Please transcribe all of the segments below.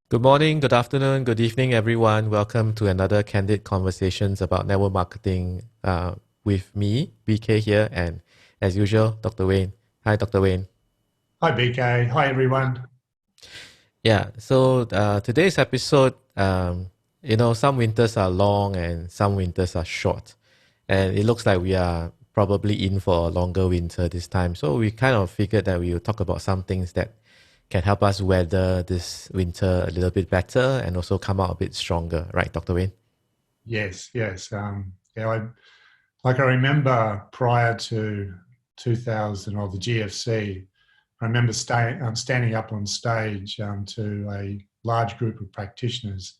Good morning, good afternoon, good evening, everyone. Welcome to another Candid Conversations about network marketing with me, BK here, and as usual, Dr. Wayne. Hi, Dr. Wayne. Hi, BK. Hi, everyone. Yeah, so today's episode, some winters are long and some winters are short. And it looks like we are probably in for a longer winter this time. So we kind of figured that we will talk about some things that can help us weather this winter a little bit better and also come out a bit stronger, right, Dr. Wayne? Yes. I remember prior to 2000 or the GFC, I remember standing up on stage to a large group of practitioners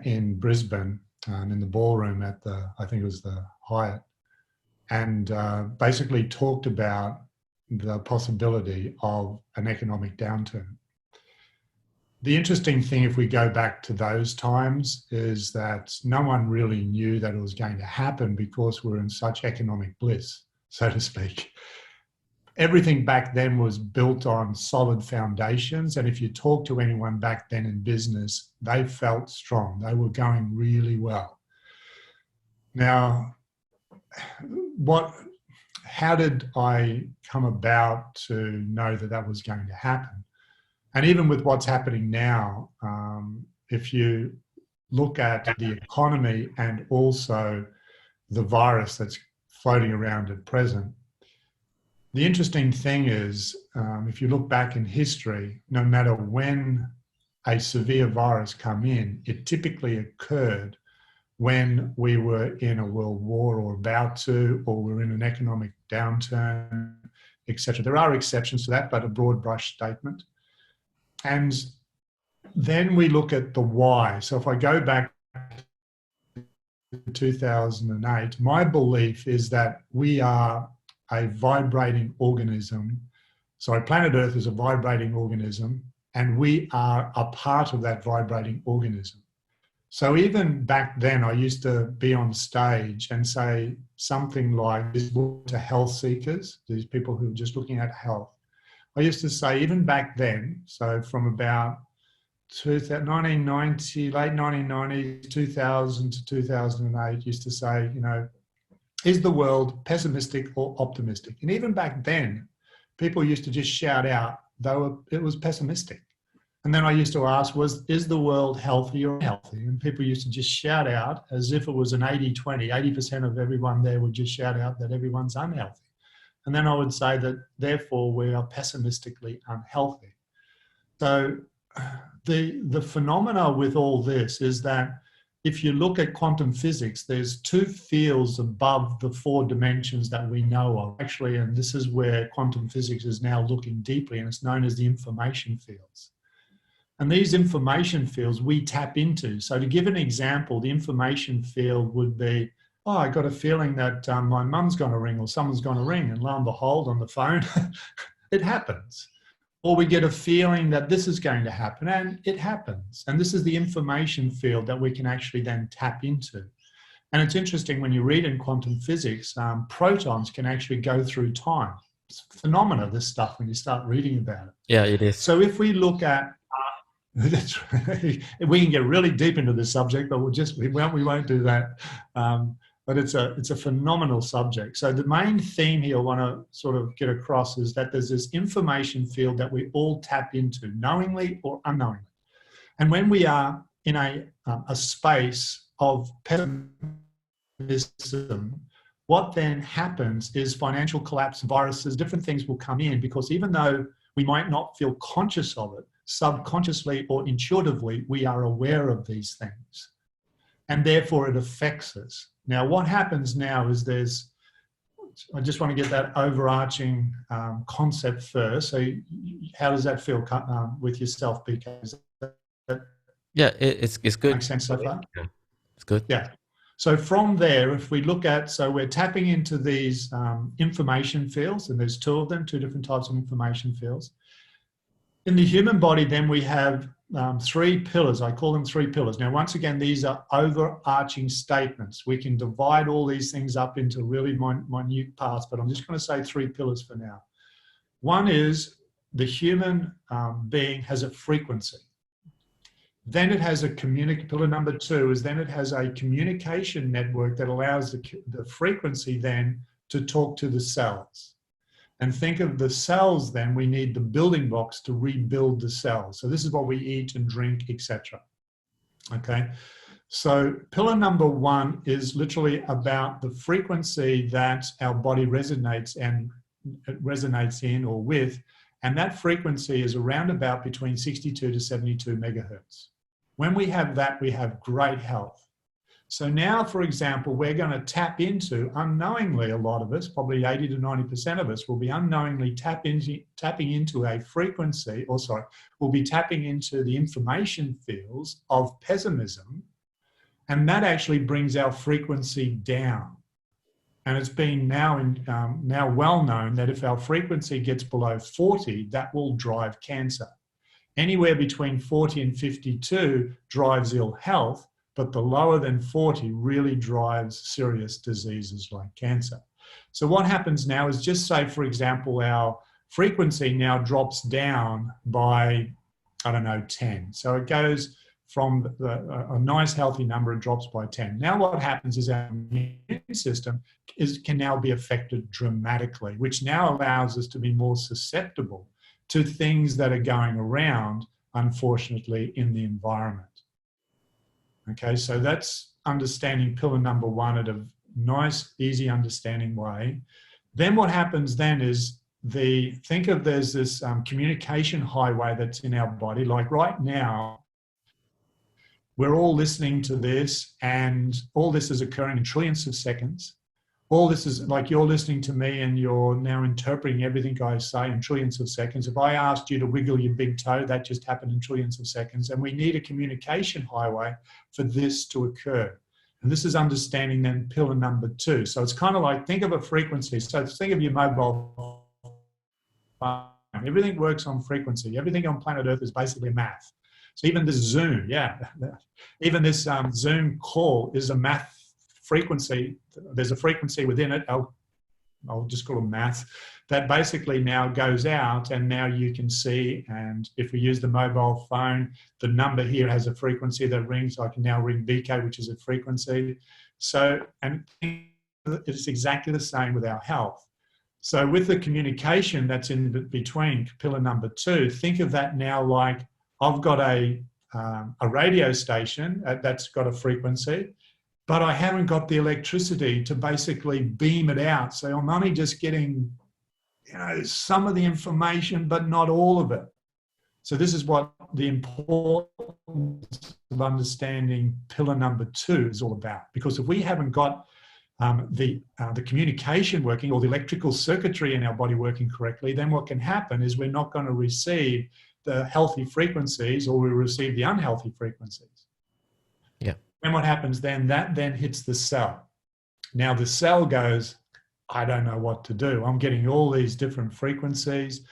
in Brisbane, in the ballroom at I think it was the Hyatt, and basically talked about the possibility of an economic downturn. The interesting thing, if we go back to those times, is that no one really knew that it was going to happen because we're in such economic bliss, so to speak. Everything back then was built on solid foundations. And if you talk to anyone back then in business, they felt strong. They were going really well. Now, how did I come about to know that that was going to happen? And even with what's happening now, if you look at the economy and also the virus that's floating around at present, the interesting thing is, if you look back in history, no matter when a severe virus come in, it typically occurred when we were in a world war or about to, or we're in an economic downturn, etc. There are exceptions to that, but a broad brush statement. And then we look at the why. So if I go back to 2008, my belief is that we are a vibrating organism. So planet Earth is a vibrating organism, and we are a part of that vibrating organism. So even back then, I used to be on stage and say something like this book to health seekers, these people who are just looking at health. I used to say, even back then, so from about 1990, late 1990s, 2000 to 2008, used to say, is the world pessimistic or optimistic? And even back then, people used to just shout out, though it was pessimistic. And then I used to ask, is the world healthy or unhealthy? And people used to just shout out as if it was an 80-20, 80% of everyone there would just shout out that everyone's unhealthy. And then I would say that, therefore, we are pessimistically unhealthy. So the phenomena with all this is that if you look at quantum physics, there's two fields above the four dimensions that we know of. Actually, and this is where quantum physics is now looking deeply, and it's known as the information fields. And these information fields we tap into. So to give an example, the information field would be, oh, I got a feeling that my mum's going to ring or someone's going to ring, and lo and behold, on the phone, it happens. Or we get a feeling that this is going to happen, and it happens. And this is the information field that we can actually then tap into. And it's interesting when you read in quantum physics, protons can actually go through time. It's phenomena, this stuff, when you start reading about it. Yeah, it is. So if we look at that's right. We can get really deep into this subject, but we won't do that. But it's a phenomenal subject. So the main theme here I want to sort of get across is that there's this information field that we all tap into, knowingly or unknowingly. And when we are in a space of pessimism, what then happens is financial collapse, viruses, different things will come in, because even though we might not feel conscious of it, subconsciously or intuitively, we are aware of these things. And therefore it affects us. Now, what happens now is I just want to get that overarching concept first. So how does that feel with yourself, BK? Yeah, it's good. Makes sense so far? Yeah, it's good. Yeah. So from there, if we look at, so we're tapping into these information fields, and there's two of them, two different types of information fields. In the human body, then we have three pillars. I call them three pillars. Now, once again, these are overarching statements. We can divide all these things up into really minute parts, but I'm just going to say three pillars for now. One is the human being has a frequency. Then it has pillar number 2 is then it has a communication network that allows the frequency then to talk to the cells. And think of the cells then, we need the building blocks to rebuild the cells. So this is what we eat and drink, etc. Okay. So pillar number 1 is literally about the frequency that our body resonates in or with. And that frequency is around about between 62 to 72 megahertz. When we have that, we have great health. So now, for example, we're going to tap into, unknowingly, a lot of us, probably 80 to 90% of us, will be unknowingly tapping into a frequency, we'll be tapping into the information fields of pessimism, and that actually brings our frequency down. And it's been now well known that if our frequency gets below 40, that will drive cancer. Anywhere between 40 and 52 drives ill health, but the lower than 40 really drives serious diseases like cancer. So what happens now is, just say, for example, our frequency now drops down by, 10. So it goes from a nice healthy number, it drops by 10. Now what happens is our immune system can now be affected dramatically, which now allows us to be more susceptible to things that are going around, unfortunately, in the environment. Okay, so that's understanding pillar number 1 at a nice, easy understanding way. Then what happens then is think of there's this communication highway that's in our body. Like right now, we're all listening to this, and all this is occurring in trillions of seconds. All this is like you're listening to me and you're now interpreting everything I say in trillions of seconds. If I asked you to wiggle your big toe, that just happened in trillions of seconds. And we need a communication highway for this to occur. And this is understanding then pillar number 2. So it's kind of like, think of a frequency. So think of your mobile phone. Everything works on frequency. Everything on planet Earth is basically math. So even this Zoom, even this Zoom call is a math frequency. There's a frequency within it. I'll just call it math, that basically now goes out, and now you can see. And if we use the mobile phone, the number here has a frequency that rings. I can now ring BK, which is a frequency. So, and it's exactly the same with our health. So with the communication that's in between pillar number 2, think of that now like I've got a radio station that's got a frequency, but I haven't got the electricity to basically beam it out. So I'm only just getting, some of the information, but not all of it. So this is what the importance of understanding pillar number 2 is all about. Because if we haven't got the communication working, or the electrical circuitry in our body working correctly, then what can happen is we're not going to receive the healthy frequencies, or we receive the unhealthy frequencies. Yeah. And what happens then? That then hits the cell. Now the cell goes, I don't know what to do. I'm getting all these different frequencies.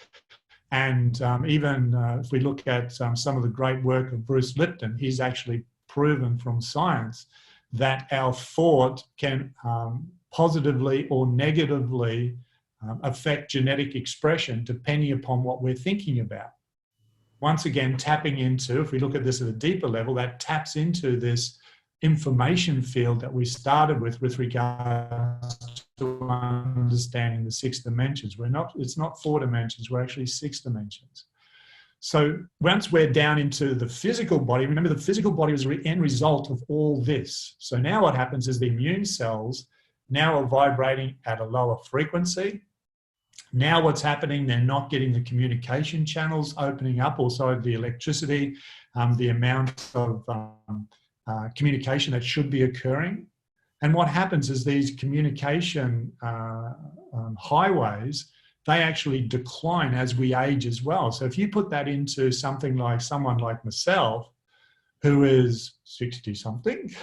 And even if we look at some of the great work of Bruce Lipton, he's actually proven from science that our thought can positively or negatively affect genetic expression depending upon what we're thinking about. Once again, tapping into, if we look at this at a deeper level, that taps into this information field that we started with regards to understanding the 6 dimensions. It's not 4 dimensions, we're actually 6 dimensions. So once we're down into the physical body, remember the physical body is the end result of all this. So now what happens is the immune cells now are vibrating at a lower frequency. Now what's happening, they're not getting the communication channels opening up, also the electricity, the amount of communication that should be occurring. And what happens is these communication highways, they actually decline as we age as well. So if you put that into someone like myself, who is 60 something,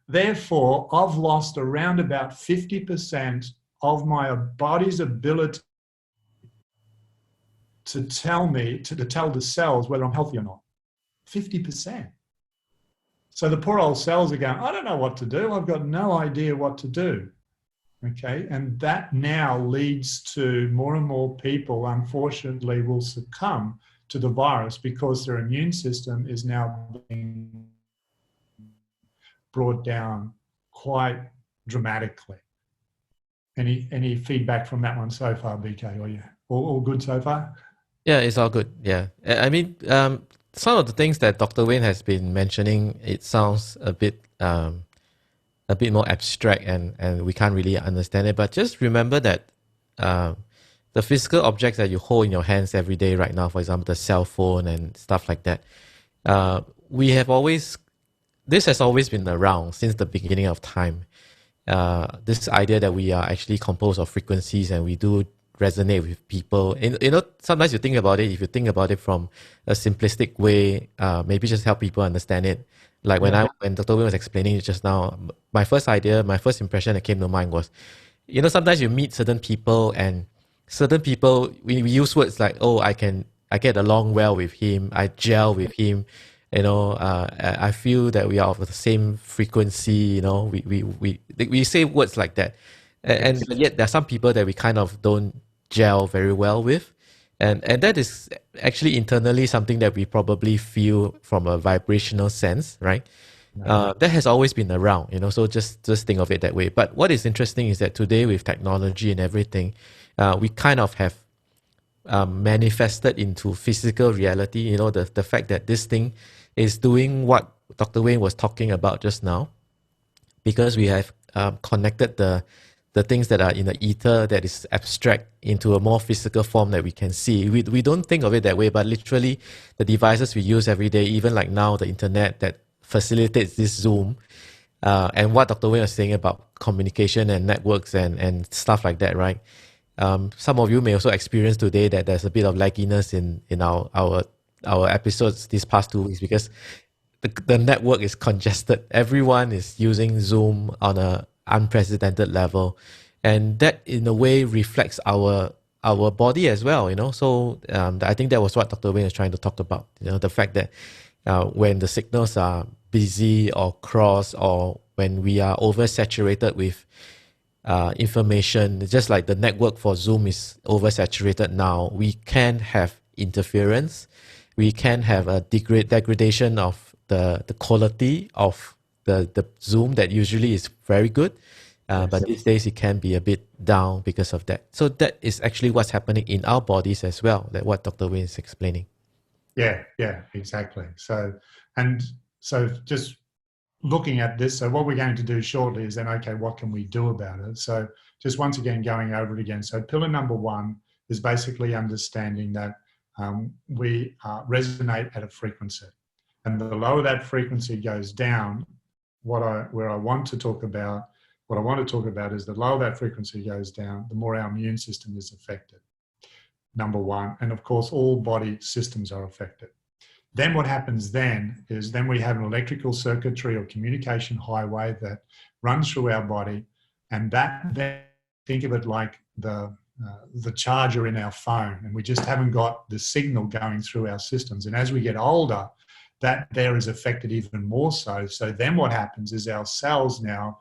therefore I've lost around about 50% of my body's ability to tell the cells whether I'm healthy or not. 50%. So the poor old cells are going, I don't know what to do. I've got no idea what to do. Okay, and that now leads to more and more people, unfortunately, will succumb to the virus because their immune system is now being brought down quite dramatically. Any feedback from that one so far, BK? Or yeah, all good so far? Yeah, it's all good. Yeah. I mean, some of the things that Dr. Wayne has been mentioning, it sounds a bit more abstract and we can't really understand it. But just remember that um, the physical objects that you hold in your hands every day right now, for example, the cell phone and stuff like that, uh, we have always, this has always been around since the beginning of time. This idea that we are actually composed of frequencies and we do resonate with people. And, you know, sometimes you think about it, if you think about it from a simplistic way, maybe just help people understand it. Like when Dr. Wayne was explaining it just now, my first idea, my first impression that came to mind was, you know, sometimes you meet certain people and certain people, we use words like, oh, I get along well with him, I gel with him, you know, I feel that we are of the same frequency, you know, we say words like that. And yet there are some people that we kind of don't gel very well with. And that is actually internally something that we probably feel from a vibrational sense, right? That has always been around, you know, so just think of it that way. But what is interesting is that today with technology and everything, we kind of have manifested into physical reality, you know, the fact that this thing is doing what Dr. Wayne was talking about just now, because we have connected the things that are in the ether that is abstract into a more physical form that we can see. We don't think of it that way, but literally the devices we use every day, even like now the internet that facilitates this Zoom, and what Dr. Wayne was saying about communication and networks and stuff like that, right? Some of you may also experience today that there's a bit of lagginess in our episodes these past 2 weeks because the network is congested. Everyone is using Zoom on a unprecedented level, and that in a way reflects our body as well, you know. So I think that was what Dr. Wayne was trying to talk about, you know, the fact that when the signals are busy or cross, or when we are oversaturated with information, just like the network for Zoom is oversaturated now, we can have interference, we can have a degradation of the quality of the Zoom that usually is very good. But these days it can be a bit down because of that. So that is actually what's happening in our bodies as well, like what Dr. Wayne is explaining. Yeah, exactly. So just looking at this, so what we're going to do shortly is then, okay, what can we do about it? So just once again, going over it again. So pillar number one is basically understanding that we resonate at a frequency. And the lower that frequency goes down, what I want to talk about is the lower that frequency goes down, the more our immune system is affected. Number one. And of course, all body systems are affected. Then what happens then is then we have an electrical circuitry or communication highway that runs through our body, and that then think of it like the charger in our phone, and we just haven't got the signal going through our systems. And as we get older, that there is affected even more so. So then what happens is our cells now,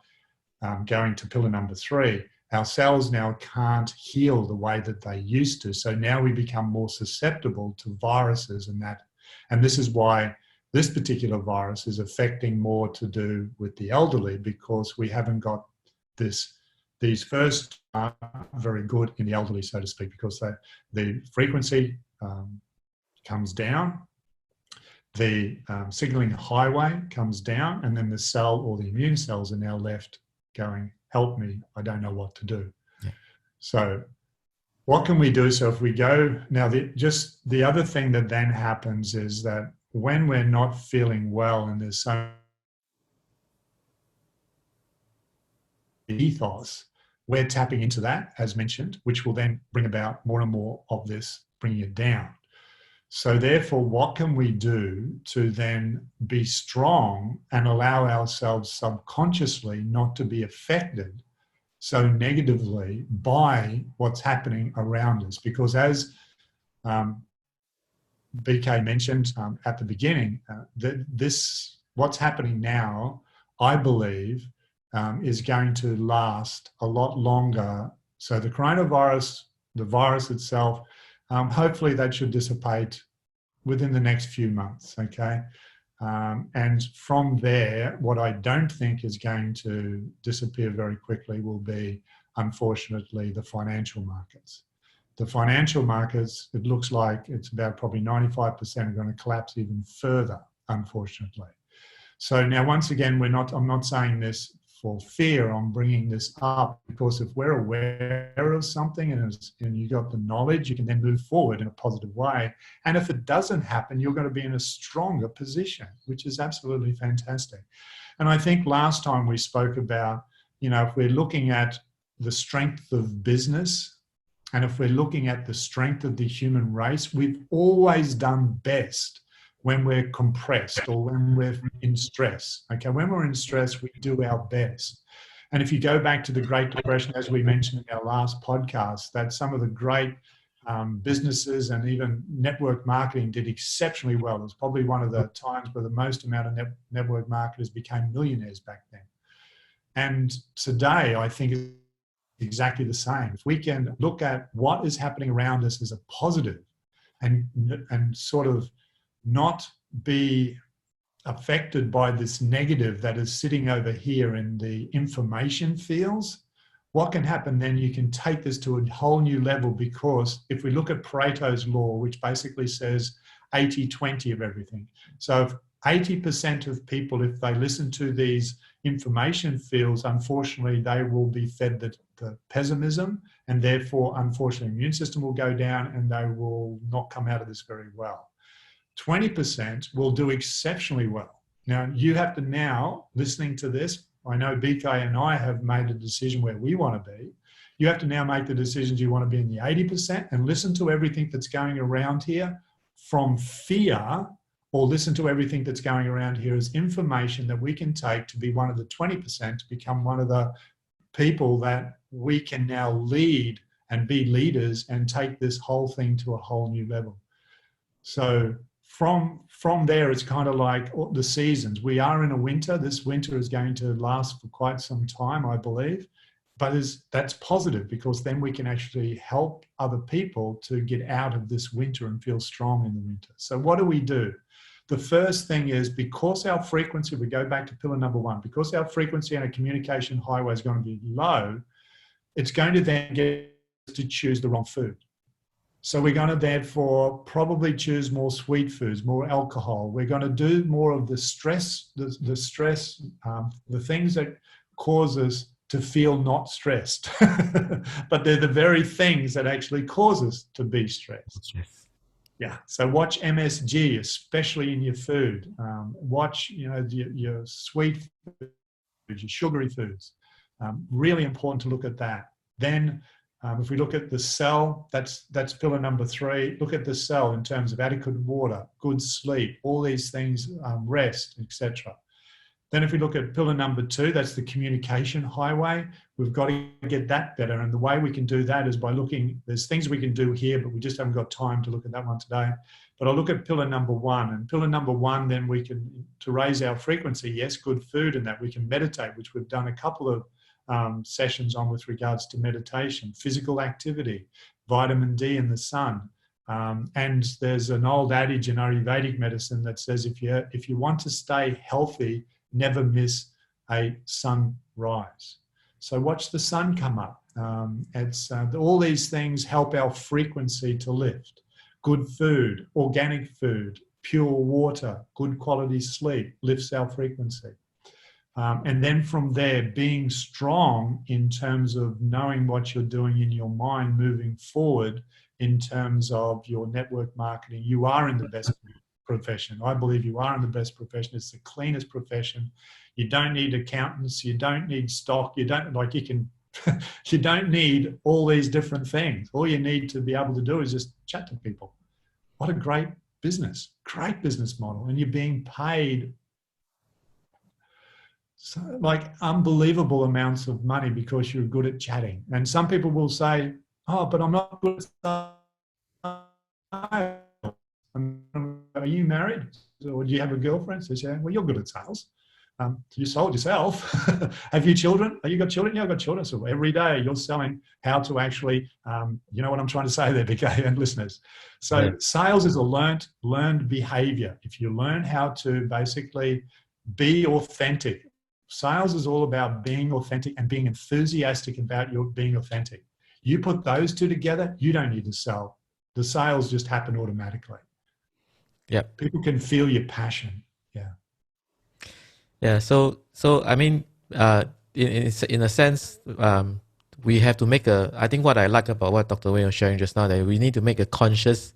going to pillar number three, our cells now can't heal the way that they used to. So now we become more susceptible to viruses and that. And this is why this particular virus is affecting more to do with the elderly, because we haven't got these first are very good in the elderly, so to speak, because the frequency comes down, the signaling highway comes down, and then the cell or the immune cells are now left going, help me, I don't know what to do. Yeah. So what can we do? So if we go now, the other thing that then happens is that when we're not feeling well and there's so ethos, we're tapping into that, as mentioned, which will then bring about more and more of this, bringing it down. So therefore, what can we do to then be strong and allow ourselves subconsciously not to be affected so negatively by what's happening around us? Because as BK mentioned at the beginning, what's happening now, I believe, is going to last a lot longer. So the coronavirus, the virus itself, hopefully that should dissipate within the next few months, okay? And from there, what I don't think is going to disappear very quickly will be, unfortunately, the financial markets. The financial markets, it looks like it's about probably 95% are going to collapse even further, unfortunately. So now, once again, I'm not saying this for fear. I'm bringing this up because if we're aware of something and you got the knowledge, you can then move forward in a positive way. And if it doesn't happen, you're going to be in a stronger position, which is absolutely fantastic. And I think last time we spoke about, if we're looking at the strength of business and if we're looking at the strength of the human race, we've always done best when we're compressed or when we're in stress. Okay, when we're in stress, we do our best. And if you go back to the Great Depression, as we mentioned in our last podcast, that some of the great businesses and even network marketing did exceptionally well. It was probably one of the times where the most amount of network marketers became millionaires back then. And today, I think it's exactly the same. If we can look at what is happening around us as a positive and sort of not be affected by this negative that is sitting over here in the information fields, what can happen then? You can take this to a whole new level, because if we look at Pareto's law, which basically says 80-20 of everything. So if 80% of people, if they listen to these information fields, unfortunately, they will be fed the pessimism, and therefore, unfortunately, immune system will go down and they will not come out of this very well. 20% will do exceptionally well. Now, you have to now, listening to this, I know BK and I have made a decision where we want to be. You have to now make the decisions you want to be in the 80% and listen to everything that's going around here from fear, or listen to everything that's going around here as information that we can take to be one of the 20%, to become one of the people that we can now lead and be leaders and take this whole thing to a whole new level. So from there, it's kind of like the seasons. We are in a winter. This winter is going to last for quite some time, I believe. But that's positive, because then we can actually help other people to get out of this winter and feel strong in the winter. So what do? The first thing is, because our frequency, we go back to pillar number 1, because our frequency on a communication highway is going to be low, it's going to then get to choose the wrong food. So we're going to therefore probably choose more sweet foods, more alcohol. We're going to do more of the stress, the things that cause us to feel not stressed. But they're the very things that actually cause us to be stressed. Yes. Yeah. So watch MSG, especially in your food. Watch, your sweet foods, your sugary foods. Really important to look at that. Then, if we look at the cell, that's pillar number 3. Look at the cell in terms of adequate water, good sleep, all these things, rest, etc. Then if we look at pillar number 2, that's the communication highway. We've got to get that better. And the way we can do that is by looking, there's things we can do here, but we just haven't got time to look at that one today. But I'll look at pillar number 1. And pillar number 1, then we can, to raise our frequency, yes, good food, and that we can meditate, which we've done a couple of sessions on with regards to meditation, physical activity, vitamin D in the sun. And there's an old adage in Ayurvedic medicine that says if you want to stay healthy, never miss a sunrise. So watch the sun come up. All these things help our frequency to lift. Good food, organic food, pure water, good quality sleep lifts our frequency. And then from there, being strong in terms of knowing what you're doing in your mind moving forward in terms of your network marketing. You are in the best profession. I believe you are in the best profession. It's the cleanest profession. You don't need accountants. You don't need stock. You don't you don't need all these different things. All you need to be able to do is just chat to people. What a great business model. And you're being paid unbelievable amounts of money because you're good at chatting. And some people will say, oh, but I'm not good at sales. Are you married? Or do you have a girlfriend? Says, yeah, well, you're good at sales. You sold yourself. Have you children? Have you got children? Yeah, I've got children. So every day you're selling how to actually, you know what I'm trying to say there, BK and listeners. So Yeah. sales is a learned behavior. If you learn how to basically be authentic, sales is all about being authentic and being enthusiastic about your being authentic. You put those two together, you don't need to sell. The sales just happen automatically. Yeah. People can feel your passion. Yeah. Yeah. So I mean, in a sense, we have to make a. I think what I like about what Dr. Wayne was sharing just now, that we need to make a conscious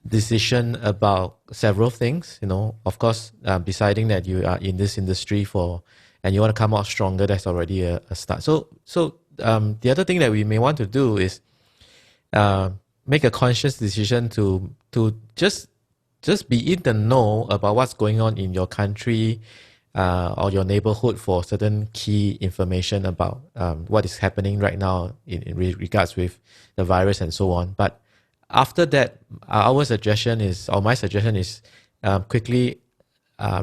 decision about several things. You know, of course, deciding that you are in this industry for, and you want to come out stronger. That's already a start. So the other thing that we may want to do is make a conscious decision to just be in the know about what's going on in your country or your neighborhood for certain key information about what is happening right now in regards with the virus and so on. But after that, our suggestion is, or my suggestion is, quickly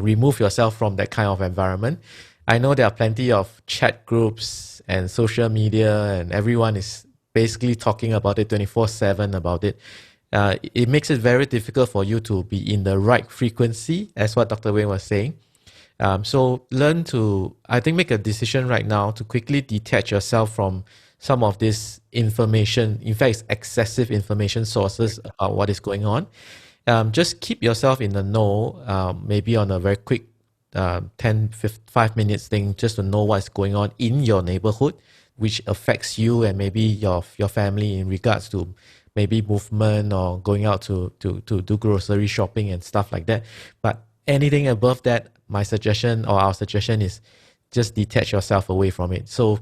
remove yourself from that kind of environment. I know there are plenty of chat groups and social media, and everyone is basically talking about it 24/7 about it. It makes it very difficult for you to be in the right frequency, as what Dr. Wayne was saying. So learn to, I think, make a decision right now to quickly detach yourself from some of this information. In fact, it's excessive information sources about what is going on. Just keep yourself in the know, maybe on a very quick 5 minutes thing, just to know what's going on in your neighborhood, which affects you and maybe your family in regards to maybe movement or going out to do grocery shopping and stuff like that. But anything above that, my suggestion or our suggestion is just detach yourself away from it. So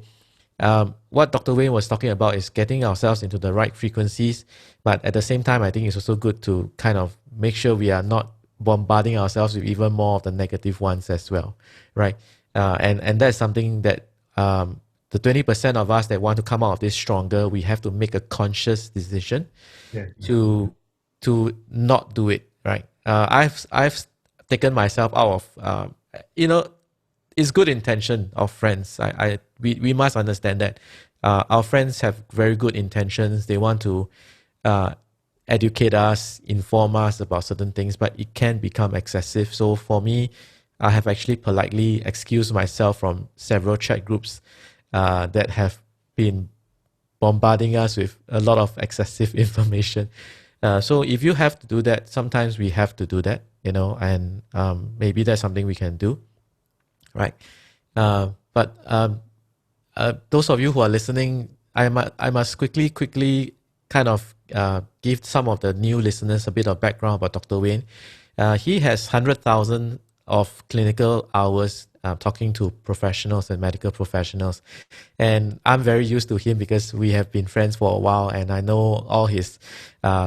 what Dr. Wayne was talking about is getting ourselves into the right frequencies, but at the same time, I think it's also good to kind of make sure we are not bombarding ourselves with even more of the negative ones as well, right? And that's something that the 20% of us that want to come out of this stronger, we have to make a conscious decision to not do it, right? I've taken myself out of, it's good intention of friends. We must understand that our friends have very good intentions. They want to educate us, inform us about certain things, but it can become excessive. So for me, I have actually politely excused myself from several chat groups that have been bombarding us with a lot of excessive information. So if you have to do that, sometimes we have to do that, and maybe that's something we can do, right? But those of you who are listening, I must quickly kind of give some of the new listeners a bit of background about Dr. Wayne. He has 100,000 of clinical hours talking to professionals and medical professionals. And I'm very used to him because we have been friends for a while, and I know all his,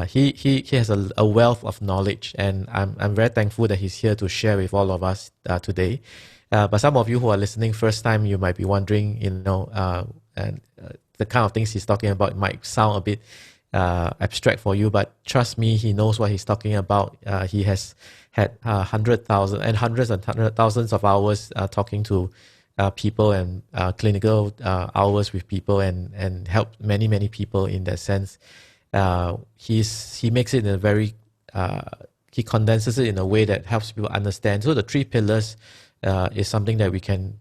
he has a wealth of knowledge, and I'm very thankful that he's here to share with all of us today. But some of you who are listening first time, you might be wondering, and the kind of things he's talking about might sound a bit abstract for you, but trust me, he knows what he's talking about. He has had 100,000 and hundreds and thousands of hours talking to people and clinical hours with people and helped many people in that sense. He makes it in a very he condenses it in a way that helps people understand. So the 3 pillars is something that we can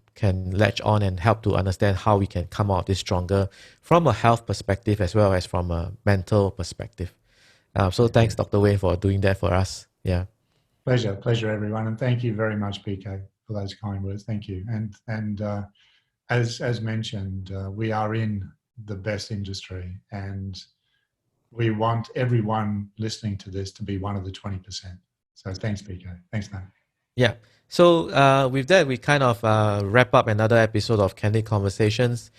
latch on and help to understand how we can come out of this stronger from a health perspective as well as from a mental perspective. So thanks, Dr. Wayne, for doing that for us. Yeah. Pleasure, everyone, and thank you very much, PK, for those kind words. Thank you. And as mentioned, we are in the best industry, and we want everyone listening to this to be one of the 20%. So thanks, PK. Thanks, Nate. Yeah. So with that, we kind of wrap up another episode of Candid Conversations.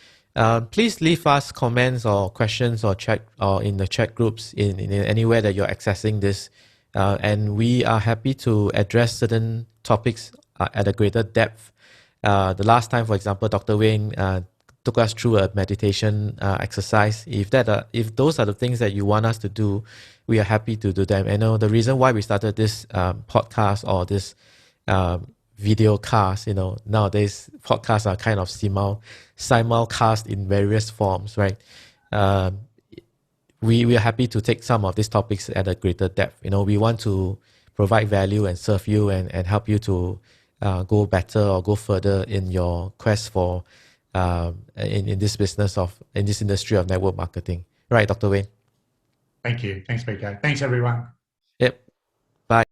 Please leave us comments or questions or chat or in the chat groups in anywhere that you're accessing this. And we are happy to address certain topics at a greater depth. The last time, for example, Dr. Wayne took us through a meditation exercise. If those are the things that you want us to do, we are happy to do them. I know the reason why we started this podcast or this video cast. Nowadays podcasts are kind of simulcast in various forms, right? Um, we are happy to take some of these topics at a greater depth. We want to provide value and serve you and help you to go better or go further in your quest for in this in this industry of network marketing. Right, Dr. Wayne? Thank you. Thanks, BK. Thanks, everyone. Yep.